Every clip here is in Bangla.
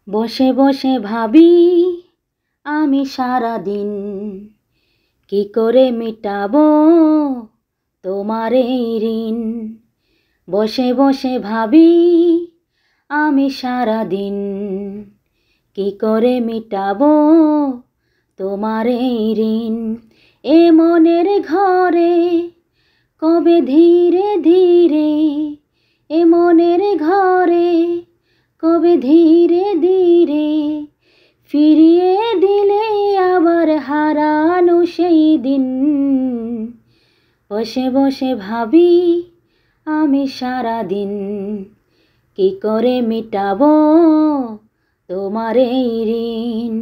বসে বসে ভাবি আমি সারা দিন কি করে মিটাবো তোমার এই ঋণ। বসে বসে ভাবি আমি সারা দিন কি করে মিটাবো তোমার এই ঋণ। এ মনের ঘরে কবে ধীরে ধীরে, এ মনের ঘরে কবে ধীরে ধীরে ফিরিয়ে দিলে আবার হারানো সেই দিন। বসে বসে ভাবি আমি সারা দিন কি করে মিটাবো তোমার এই ঋণ।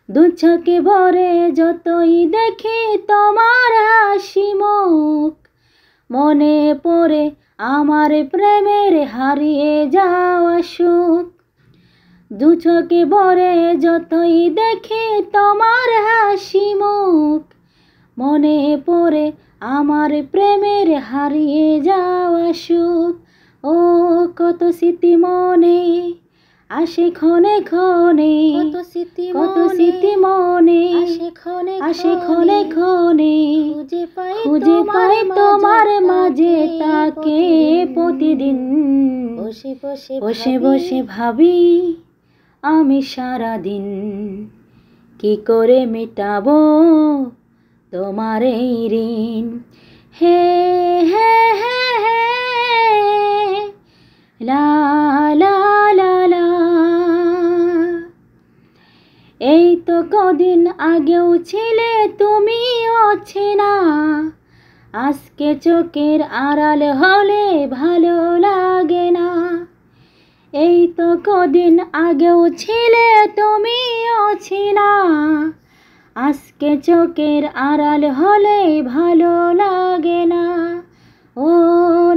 দু চোখে ভরে যতই দেখি তোমার হাসি মুখ, মনে পড়ে আমার প্রেমের হারিয়ে যাওয়া সুখ। দু চোখে ভরে যতই দেখি তোমার হাসি মুখ, মনে পড়ে আমার প্রেমের হারিয়ে যাওয়া সুখ। ও কত স্মৃতি মনে আসে ক্ষণে ক্ষণে, কত স্মৃতি মনে আসে ক্ষণে ক্ষণে, খুঁজে পাই তোমার মাঝে তাকে প্রতিদিন। বসে বসে ভাবি আমি সারা দিন কি করে মিটাবো তোমার এই ঋণ। হে হে হে হে লা লা লা লা। এই তো কদিন আগেও ছিলে তুমি অচেনা, আজকে চোখের আড়াল হলে ভালো লাগে না। এই তো কদিন আগেও ছিলে তুমি অচেনা, আজকে চোখের আড়াল হলে ভালো লাগে না। ও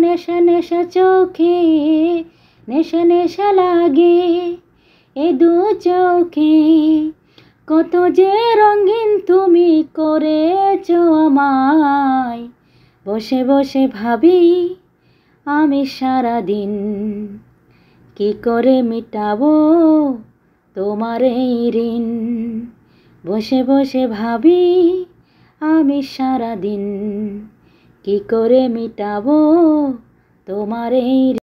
নেশা নেশা চোখে নেশা নেশা লাগে, এ দু চোখে কত যে রঙিন তুমি করেছো আমায়। বসে বসে ভাবি আমি সারা দিন কি করে মিটাবো তোমার এই ঋণ। বসে বসে ভাবি আমি সারা দিন কি করে মিটাবো তোমার এই